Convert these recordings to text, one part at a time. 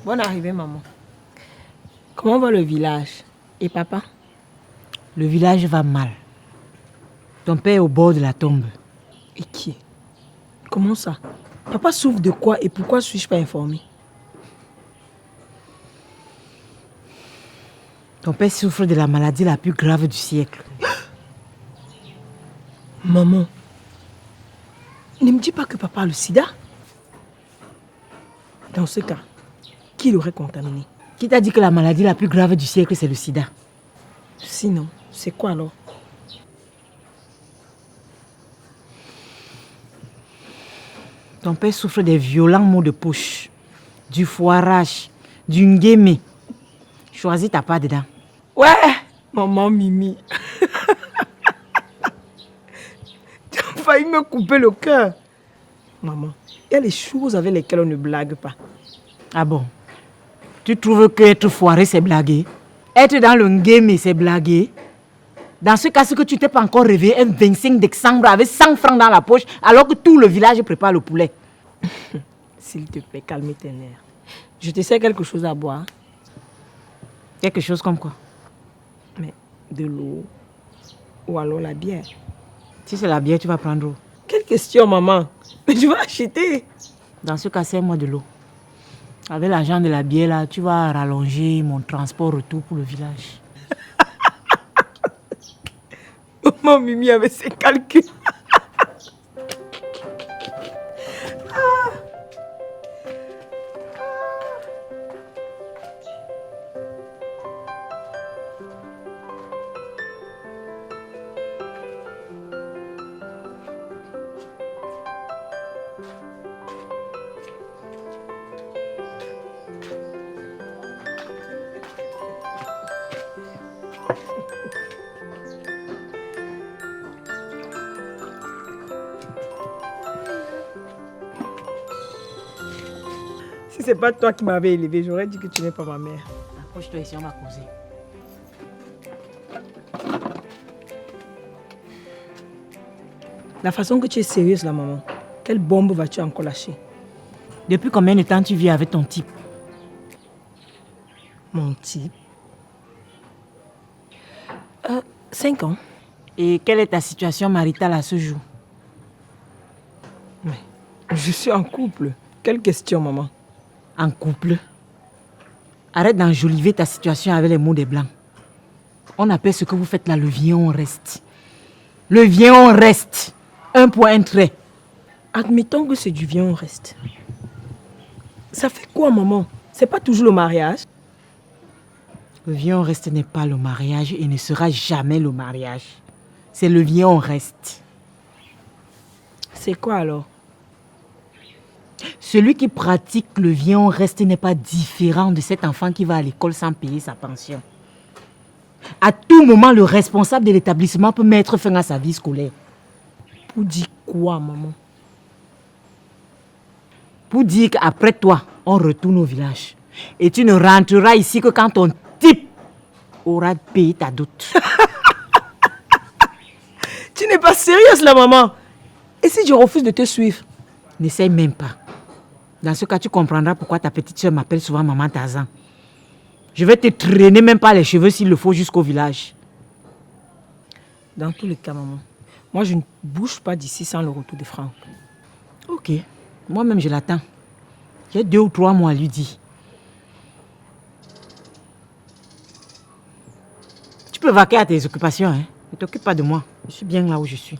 Bonne arrivée, maman. Comment va le village? Et papa? Le village va mal. Ton père est au bord de la tombe. Et qui est? Comment ça? Papa souffre de quoi et pourquoi suis-je pas informée? Ton père souffre de la maladie la plus grave du siècle. Maman, ne me dis pas que papa a le sida. Dans ce cas, qui l'aurait contaminé? Qui t'a dit que la maladie la plus grave du siècle, c'est le sida? Sinon, c'est quoi alors? Ton père souffre des violents maux de poche, du foirage, du nguémé. Choisis ta part dedans. Ouais, maman Mimi. Tu as failli me couper le cœur. Maman, il y a les choses avec lesquelles on ne blague pas. Ah bon? Tu trouves que être foiré, c'est blaguer? Être dans le nguémé, c'est blaguer? Dans ce cas, c'est que tu t'es pas encore réveillé un 25 décembre avec 100 francs dans la poche alors que tout le village prépare le poulet. S'il te plaît, calme tes nerfs. Je te sers quelque chose à boire. Quelque chose comme quoi? Mais de l'eau ou alors la bière. Si c'est la bière, tu vas prendre où? Quelle question, maman? Mais tu vas acheter. Dans ce cas, sers-moi de l'eau. Avec l'argent de la bière, là, tu vas rallonger mon transport retour pour le village. Maman Mimi avait ses calculs. Si c'est pas toi qui m'avais élevé, j'aurais dit que tu n'es pas ma mère. Approche-toi ici, on va causer. La façon que tu es sérieuse là, maman, quelle bombe vas-tu encore lâcher? Depuis combien de temps tu vis avec ton type? Mon type? 5 ans. Et quelle est ta situation maritale à ce jour? Mais je suis en couple. Quelle question, maman? En couple? Arrête d'enjoliver ta situation avec les mots des blancs. On appelle ce que vous faites là le viens on reste. Le viens on reste. Un point, un trait. Admettons que c'est du viens on reste. Ça fait quoi, maman? C'est pas toujours le mariage? Le viens on reste n'est pas le mariage et ne sera jamais le mariage. C'est le viens on reste. C'est quoi alors? Celui qui pratique le viens on reste n'est pas différent de cet enfant qui va à l'école sans payer sa pension. À tout moment, le responsable de l'établissement peut mettre fin à sa vie scolaire. Pour dire quoi, maman? Pour dire qu'après toi, on retourne au village. Et tu ne rentreras ici que quand ton type aura payé ta dot. Tu n'es pas sérieuse là, maman. Et si je refuse de te suivre? N'essaye même pas. Dans ce cas, tu comprendras pourquoi ta petite soeur m'appelle souvent Maman Tarzan. Je vais te traîner même par les cheveux s'il le faut jusqu'au village. Dans tous les cas, maman, moi je ne bouge pas d'ici sans le retour de Franck. Ok, moi-même je l'attends. J'ai 2 ou 3 mois à lui dire. Tu peux vaquer à tes occupations, hein. Ne t'occupe pas de moi. Je suis bien là où je suis.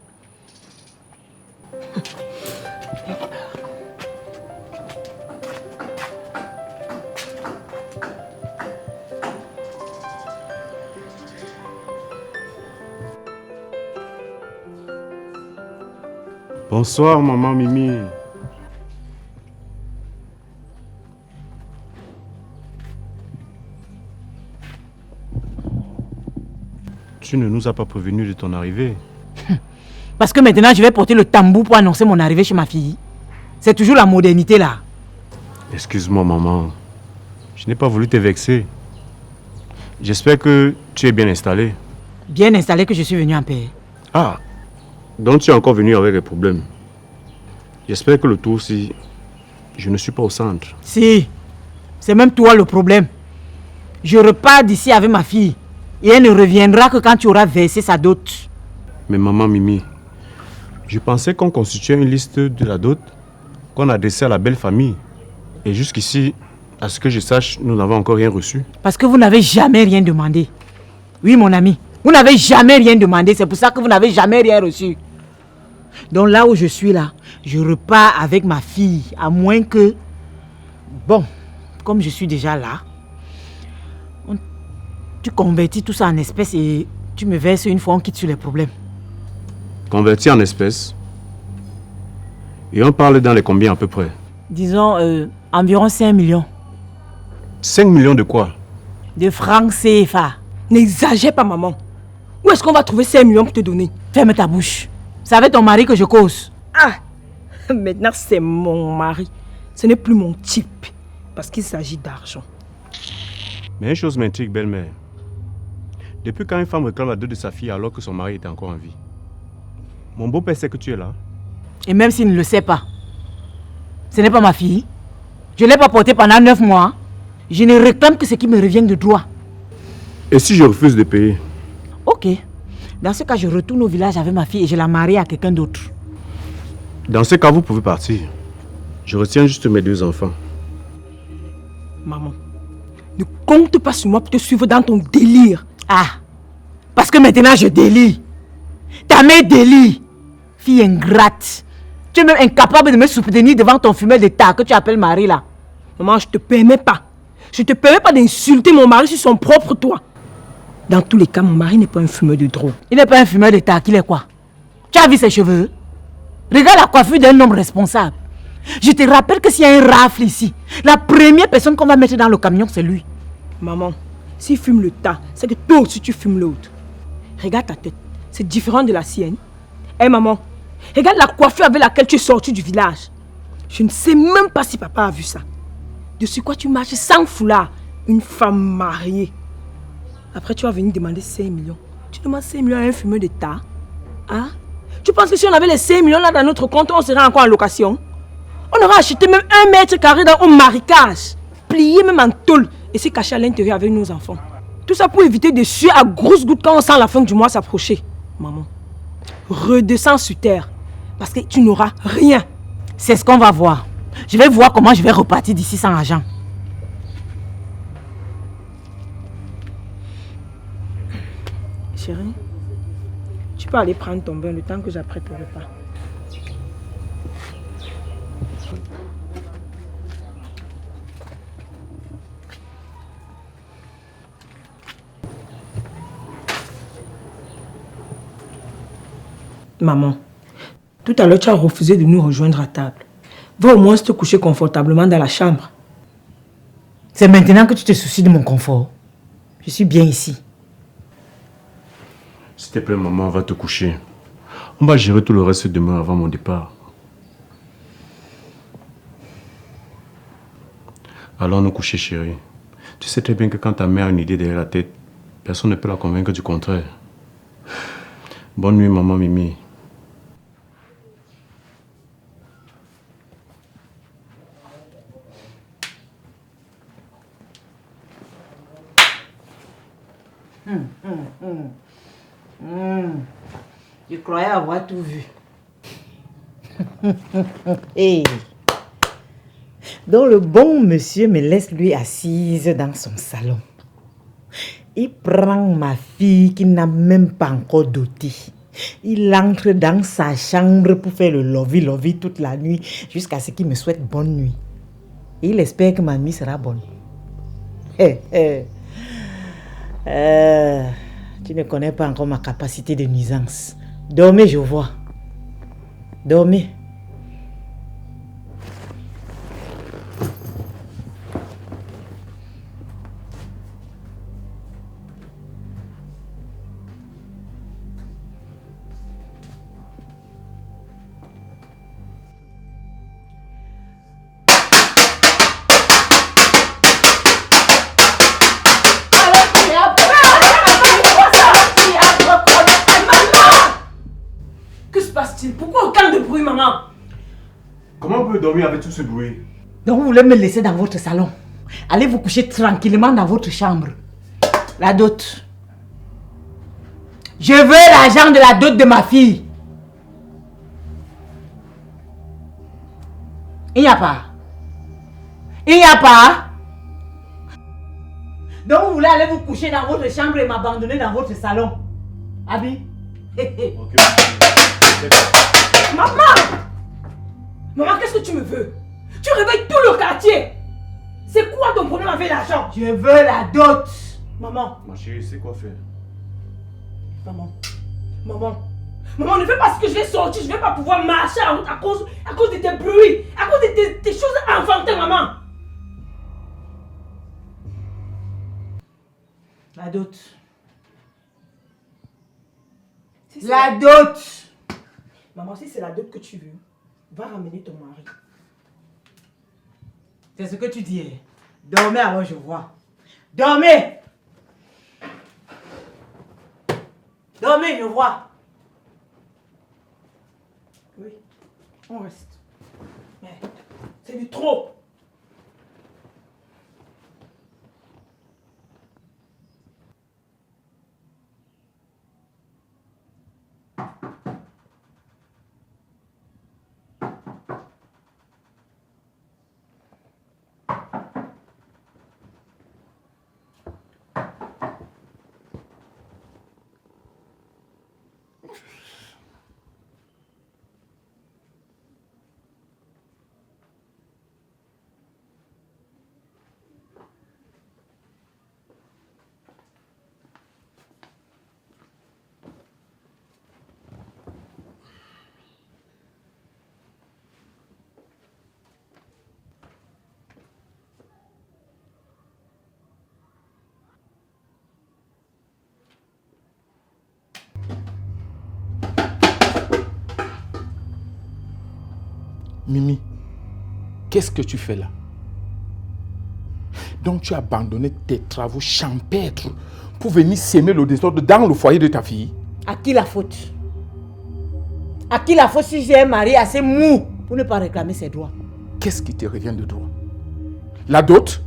Bonsoir, maman Mimi. Tu ne nous as pas prévenu de ton arrivée. Parce que maintenant, je vais porter le tambour pour annoncer mon arrivée chez ma fille. C'est toujours la modernité, là. Excuse-moi, maman. Je n'ai pas voulu te vexer. J'espère que tu es bien installée. Bien installé que je suis venu en paix. Ah, donc tu es encore venu avec des problèmes. J'espère que le tour-ci, je ne suis pas au centre. Si C'est même toi le problème. Je repars d'ici avec ma fille. Et elle ne reviendra que quand tu auras versé sa dot. Mais maman Mimi, je pensais qu'on constituait une liste de la dot qu'on adressait à la belle famille. Et jusqu'ici, à ce que je sache, nous n'avons encore rien reçu. Parce que vous n'avez jamais rien demandé. Oui, mon ami. Vous n'avez jamais rien demandé. C'est pour ça que vous n'avez jamais rien reçu. Donc là où je suis là, je repars avec ma fille. À moins que... Bon, comme je suis déjà là, tu convertis tout ça en espèces et tu me verses une fois, on quitte sur les problèmes. Converti en espèces. Et on parle dans les combien à peu près? Disons environ 5 millions. 5 millions de quoi? De francs CFA. N'exagère pas, maman. Où est-ce qu'on va trouver 5 millions pour te donner? Ferme ta bouche. C'est avec ton mari que je cause. Ah, maintenant c'est mon mari. Ce n'est plus mon type. Parce qu'il s'agit d'argent. Mais une chose m'intrigue, belle-mère. Depuis quand une femme réclame la dot de sa fille alors que son mari était encore en vie? Mon beau-père sait que tu es là. Et même s'il ne le sait pas, ce n'est pas ma fille. Je ne l'ai pas portée pendant 9 mois. Je ne réclame que ce qui me revient de droit. Et si je refuse de payer? Ok. Dans ce cas, je retourne au village avec ma fille et je la marie à quelqu'un d'autre. Dans ce cas, vous pouvez partir. Je retiens juste mes 2 enfants. Maman, ne compte pas sur moi pour te suivre dans ton délire. Ah, parce que maintenant je délie. Ta mère délie. Fille ingrate. Tu es même incapable de me soutenir devant ton fumeur d'état que tu appelles mari là. Maman, je te permets pas. Je te permets pas d'insulter mon mari sur son propre toit. Dans tous les cas, mon mari n'est pas un fumeur de drogue. Il n'est pas un fumeur d'état, qu'il est quoi? Tu as vu ses cheveux? Regarde la coiffure d'un homme responsable. Je te rappelle que s'il y a un rafle ici, la première personne qu'on va mettre dans le camion, c'est lui. Maman, s'il fume le tas, c'est que toi aussi tu fumes l'autre. Regarde ta tête, c'est différent de la sienne. Hé maman, regarde la coiffure avec laquelle tu es sortie du village. Je ne sais même pas si papa a vu ça. De sur quoi tu marches sans foulard, une femme mariée. Après tu vas venir demander 5 millions. Tu demandes 5 millions à un fumeur d'état. Hein? Tu penses que si on avait les 5 millions là dans notre compte, on serait encore en location? On aurait acheté même 1 mètre carré dans un marécage, plié même en tôle et s'est caché à l'intérieur avec nos enfants. Tout ça pour éviter de suer à grosses gouttes quand on sent la fin du mois s'approcher. Maman, redescends sur terre parce que tu n'auras rien. C'est ce qu'on va voir. Je vais voir comment je vais repartir d'ici sans argent. Chérie, tu peux aller prendre ton bain le temps que j'apprête le repas. Maman, tout à l'heure tu as refusé de nous rejoindre à table. Va au moins te coucher confortablement dans la chambre. C'est maintenant que tu te soucies de mon confort. Je suis bien ici. S'il te plaît, maman, va te coucher. On va gérer tout le reste demain avant mon départ. Allons nous coucher, chérie. Tu sais très bien que quand ta mère a une idée derrière la tête, personne ne peut la convaincre du contraire. Bonne nuit, maman Mimi. Je croyais avoir tout vu. Hey. Donc le bon monsieur me laisse lui assise dans son salon. Il prend ma fille qui n'a même pas encore doté. Il entre dans sa chambre pour faire le lovey-lovey toute la nuit jusqu'à ce qu'il me souhaite bonne nuit. Et il espère que ma nuit sera bonne. Tu ne connais pas encore ma capacité de nuisance. Dormez, je vois. Dormez. Pourquoi autant de bruit, maman? Comment on peut dormir avec tout ce bruit? Donc vous voulez me laisser dans votre salon? Allez vous coucher tranquillement dans votre chambre. La dot. Je veux l'argent de la dot de ma fille. Il n'y a pas. Il n'y a pas. Donc vous voulez aller vous coucher dans votre chambre et m'abandonner dans votre salon. Abi? Ok. Maman! Maman, qu'est-ce que tu me veux? Tu réveilles tout le quartier. C'est quoi ton problème avec l'argent? Je veux la dot. Maman, Ma chérie, c'est quoi faire? maman, maman, ne fais pas ce que je vais sortir. Je ne vais pas pouvoir marcher en route à cause de tes bruits, à cause de tes choses inventées, maman. La dot. La dot. Maman, si c'est la dot que tu veux, va ramener ton mari. C'est ce que tu dis. Dormez alors, je vois. Dormez. Dormez, je vois. Oui, on reste. Mais c'est du trop. Mimi, qu'est-ce que tu fais là? Donc tu as abandonné tes travaux champêtres pour venir s'aimer le désordre dans le foyer de ta fille? À qui la faute? À qui la faute si j'ai un mari assez mou pour ne pas réclamer ses droits? Qu'est-ce qui te revient de droit? La dot?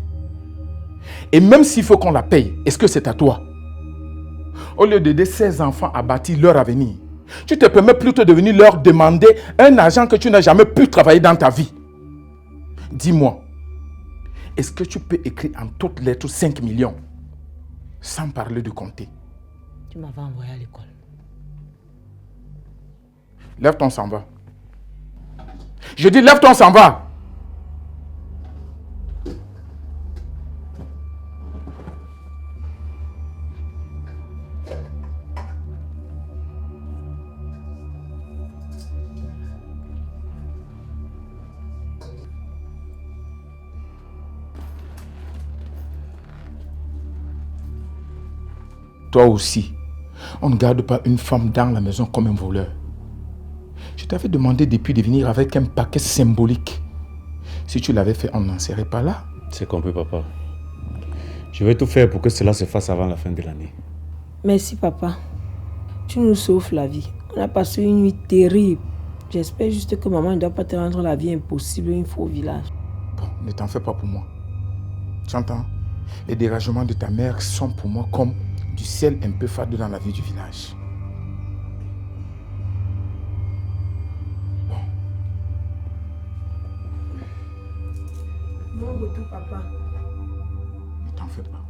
Et même s'il faut qu'on la paye, est-ce que c'est à toi? Au lieu d'aider ces enfants à bâtir leur avenir, tu te permets plutôt de venir leur demander un argent que tu n'as jamais pu travailler dans ta vie. Dis-moi, est-ce que tu peux écrire en toutes lettres 5 millions sans parler de compter? Tu m'avais envoyé à l'école. Lève-toi, on s'en va. Je dis lève-toi, on s'en va. Toi aussi, on ne garde pas une femme dans la maison comme un voleur. Je t'avais demandé depuis de venir avec un paquet symbolique. Si tu l'avais fait, on n'en serait pas là. C'est compris, papa. Je vais tout faire pour que cela se fasse avant la fin de l'année. Merci, papa. Tu nous sauves la vie. On a passé une nuit terrible. J'espère juste que maman ne doit pas te rendre la vie impossible une fois au village. Bon, ne t'en fais pas pour moi. Tu entends? Les dérangements de ta mère sont pour moi comme du sel un peu fade dans la vie du village. Bon. Bon retour, papa. Ne t'en fais pas.